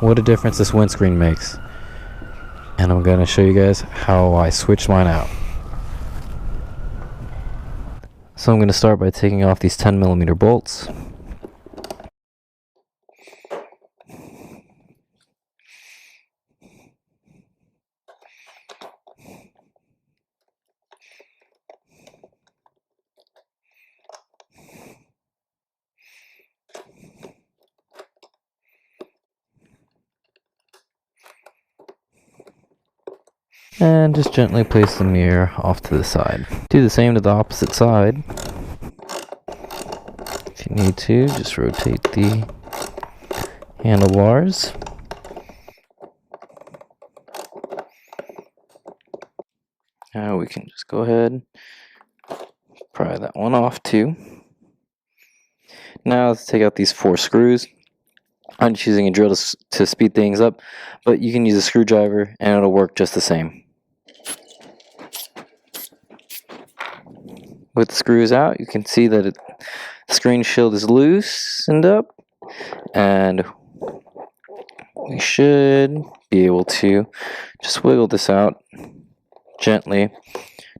what a difference this windscreen makes. And I'm going to show you guys how I switched mine out. So I'm going to start by taking off these 10mm bolts. And just gently place the mirror off to the side. Do the same to the opposite side. If you need to, just rotate the handlebars. Now we can just go ahead, pry that one off too. Now let's take out these 4 screws. I'm just using a drill to speed things up, but you can use a screwdriver and it'll work just the same. With the screws out, you can see that the screen shield is loosened up, and we should be able to just wiggle this out gently.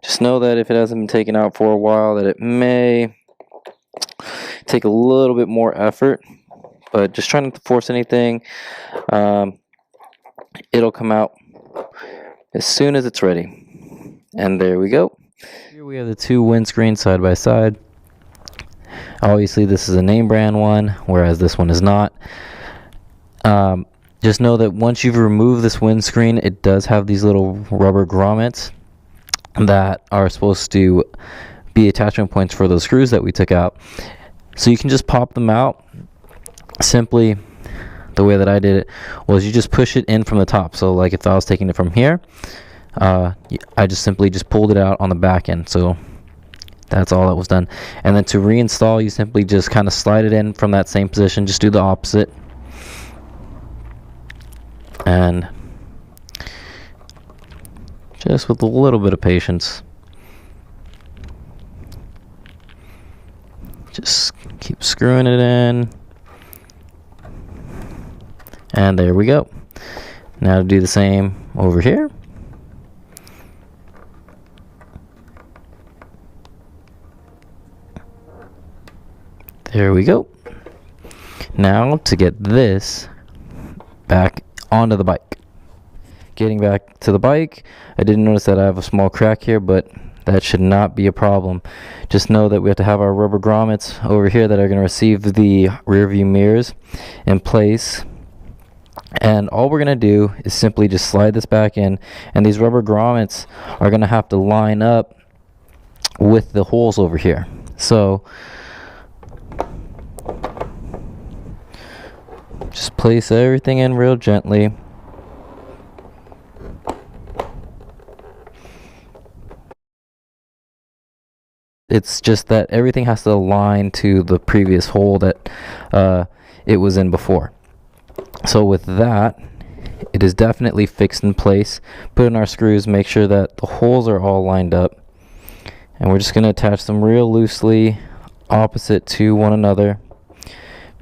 Just know that if it hasn't been taken out for a while, that it may take a little bit more effort, but just try not to force anything. It'll come out as soon as it's ready. And there we go. Here we have the 2 windscreens side by side. Obviously this is a name brand one, whereas this one is not. Just know that once you've removed this windscreen, it does have these little rubber grommets that are supposed to be attachment points for those screws that we took out. So you can just pop them out. Simply, the way that I did it was you just push it in from the top. So like if I was taking it from here, I just simply pulled it out on the back end. So that's all that was done. And then to reinstall, you simply just kind of slide it in from that same position. Just do the opposite. And just with a little bit of patience, just keep screwing it in. And there we go. Now to do the same over here. There we go. Now to get this back onto the bike. Getting back to the bike, I didn't notice that I have a small crack here, but that should not be a problem. Just know that we have to have our rubber grommets over here that are going to receive the rear view mirrors in place. And all we're going to do is simply just slide this back in, and these rubber grommets are going to have to line up with the holes over here. So just place everything in real gently. It's just that everything has to align to the previous hole that it was in before. So with that, it is definitely fixed in place. Put in our screws, make sure that the holes are all lined up. And we're just going to attach them real loosely opposite to one another,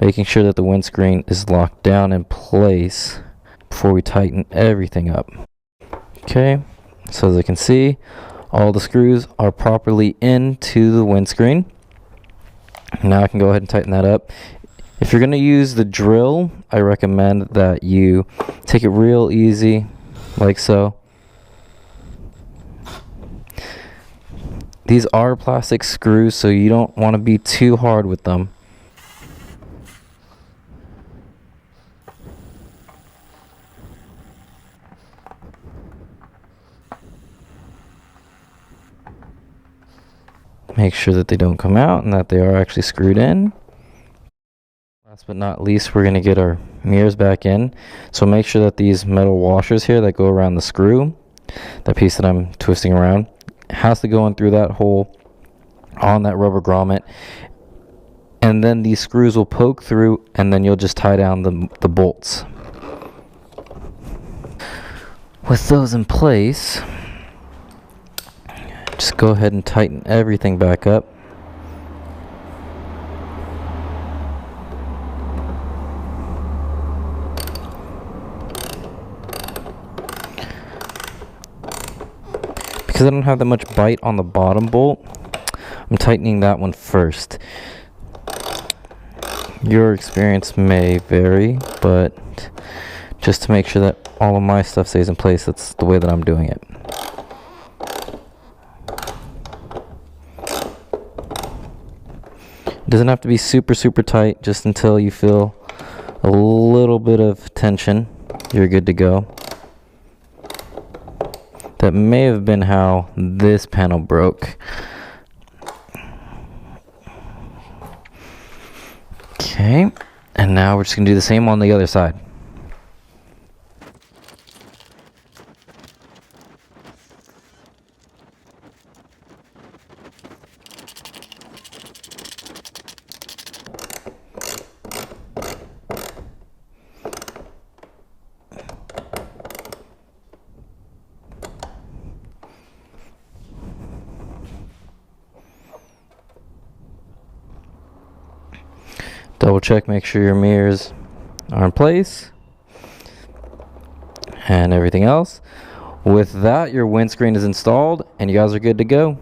making sure that the windscreen is locked down in place before we tighten everything up. Okay, so as I can see, all the screws are properly into the windscreen. Now I can go ahead and tighten that up. If you're going to use the drill, I recommend that you take it real easy, like so. These are plastic screws, so you don't want to be too hard with them. Make sure that they don't come out and that they are actually screwed in. Last but not least, we're going to get our mirrors back in. So make sure that these metal washers here that go around the screw, that piece that I'm twisting around, has to go in through that hole on that rubber grommet. And then these screws will poke through, and then you'll just tie down the bolts. With those in place, just go ahead and tighten everything back up. because I don't have that much bite on the bottom bolt, I'm tightening that one first. Your experience may vary, but just to make sure that all of my stuff stays in place, that's the way that I'm doing it. It doesn't have to be super tight, just until you feel a little bit of tension, you're good to go. That may have been how this panel broke. Okay, and now we're just gonna do the same on the other side. Double check, make sure your mirrors are in place and everything else. With that, your windscreen is installed and you guys are good to go.